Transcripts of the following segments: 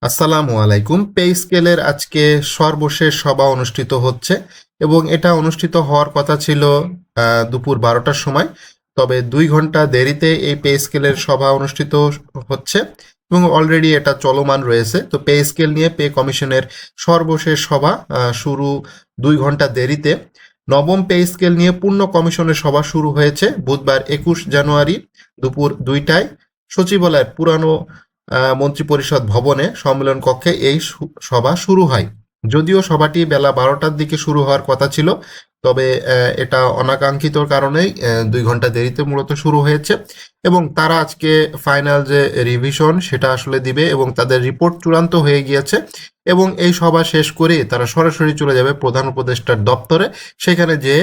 আসসালামু আলাইকুম। পে স্কেলের আজকে সর্বশেষ সভা অনুষ্ঠিত হচ্ছে এবং এটা অনুষ্ঠিত হওয়ার কথা ছিল দুপুর 12টার সময়। তবে 2 ঘন্টা দেরিতে এই পে স্কেলের সভা অনুষ্ঠিত হচ্ছে এবং অলরেডি এটা চলমান রয়েছে। তো পে স্কেল নিয়ে পে কমিশনের সর্বশেষ সভা শুরু 2 ঘন্টা দেরিতে। নবম পে স্কেল নিয়ে পূর্ণ কমিশনের সভা শুরু হয়েছে বুধবার 21 জানুয়ারি দুপুর 2টায় সচিবালয়ের পুরানো মন্ত্রিপরিষদ ভবনে সম্মেলন কক্ষে এই সভা শুরু হয়। যদিও সভাটি বেলা 12টার দিকে শুরু হওয়ার কথা ছিল, তবে এটা অনাকাঙ্ক্ষিত কারণেই 2 ঘন্টা দেরিতে মূলত শুরু হয়েছে এবং তারা আজকে ফাইনাল যে রিভিশন সেটা আসলে দিবে এবং তাদের রিপোর্ট চূড়ান্ত হয়ে গিয়েছে এবং এই সভা শেষ করে তারা সরাসরি চলে যাবে প্রধান উপদেষ্টার দপ্তরে। সেখানে যে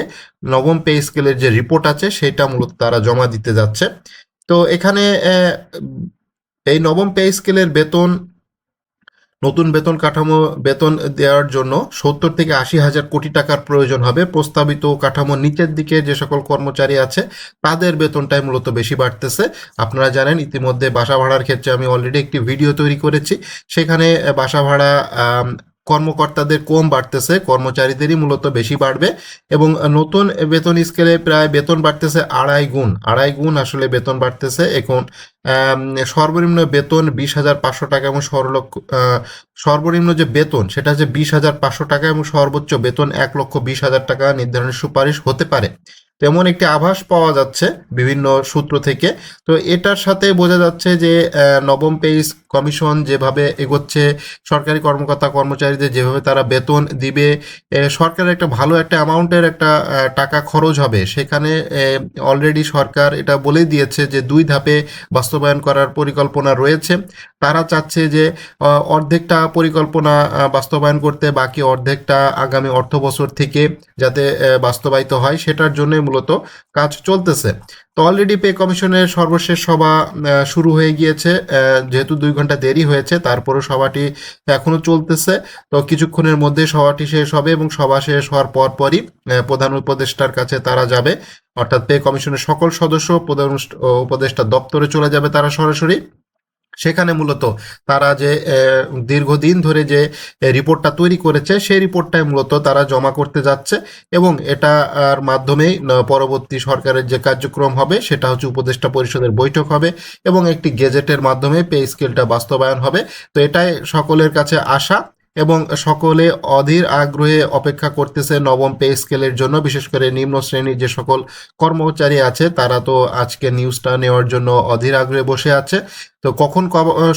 নবম পে স্কেলের যে রিপোর্ট আছে সেটা মূলত তারা জমা দিতে যাচ্ছে। তো এখানে এই নবম পে স্কেলের নতুন বেতন কাঠামো বেতন দেওয়ার জন্য 70 থেকে 80 হাজার কোটি টাকার প্রয়োজন হবে। প্রস্তাবিত কাঠামোর নিচের দিকে যে সকল কর্মচারী আছে তাদের বেতনটাই মূলত বেশি বাড়তেছে। আপনারা জানেন ইতিমধ্যে বাসা ভাড়ার ক্ষেত্রে আমি অলরেডি একটি ভিডিও তৈরি করেছি। সেখানে বাসা ভাড়া কর্মকর্তাদের কম বাড়তেছে, কর্মচারীদেরই মূলত বেশি বাড়বে এবং নতুন বেতন স্কেলে প্রায় বেতন বাড়তেছে আড়াই গুণ আসলে বেতন বাড়তেছে। এখন সর্বনিম্ন বেতন 20,500 টাকা এবং সর্বনিম্ন যে বেতন সেটা হচ্ছে 20,500 টাকা এবং সর্বোচ্চ বেতন 1,20,000 টাকা নির্ধারণের সুপারিশ হতে পারে। তেমন একটি আভাস পাওয়া যাচ্ছে বিভিন্ন সূত্র থেকে। তো এটার সাথে বোঝা যাচ্ছে যে নবম পে কমিশন যেভাবে এগোচ্ছে, সরকারি কর্মকর্তা কর্মচারীদের যেভাবে তারা বেতন দিবে, সরকারের একটা ভালো একটা অ্যামাউন্টের একটা টাকা খরচ হবে। সেখানে অলরেডি সরকার এটা বলেই দিয়েছে যে 2 ধাপে বাস্তবায়ন করার পরিকল্পনা রয়েছে। তারা চাচ্ছে যে অর্ধেকটা পরিকল্পনা বাস্তবায়ন করতে, বাকি অর্ধেকটা আগামী অর্থ বছর থেকে যাতে বাস্তবায়িত হয় সেটার জন্যই মূলত কাজ চলতেছে। তো অলরেডি পে কমিশনের সর্বশেষ সভা শুরু হয়ে গিয়েছে। যেহেতু 2 ঘন্টা দেরি হয়েছে তারপরেও সভাটি এখনও চলতেছে। তো কিছুক্ষণের মধ্যে সভাটি শেষ হবে এবং সভা শেষ হওয়ার পরপরই প্রধান উপদেষ্টার কাছে তারা যাবে, অর্থাৎ পে কমিশনের সকল সদস্য প্রধান উপদেষ্টা দপ্তরে চলে যাবে তারা সরাসরি। সেখানে মূলত তারা যে দীর্ঘদিন ধরে যে রিপোর্টটা তৈরি করেছে সেই রিপোর্টটাই মূলত তারা জমা করতে যাচ্ছে এবং এটার মাধ্যমেই পরবর্তী সরকারের যে কার্যক্রম হবে সেটা হচ্ছে উপদেষ্টা পরিষদের বৈঠক হবে এবং একটি গেজেটের মাধ্যমে পে স্কেলটা বাস্তবায়ন হবে। তো এটাই সকলের কাছে আশা এবং সকলে অধীর আগ্রহে অপেক্ষা করতেছে নবম পে স্কেলের জন্য। বিশেষ করে নিম্ন শ্রেণীর যে সকল কর্মচারী আছে তারা তো আজকে নিউজটা নেওয়ার জন্য অধীর আগ্রহে বসে আছে। তো কখন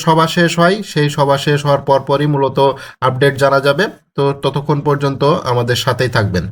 সভা শেষ হয় সেই সভা শেষ হওয়ার পরপরই মূলত আপডেট জানা যাবে। তো ততক্ষণ পর্যন্ত আমাদের সাথেই থাকবেন।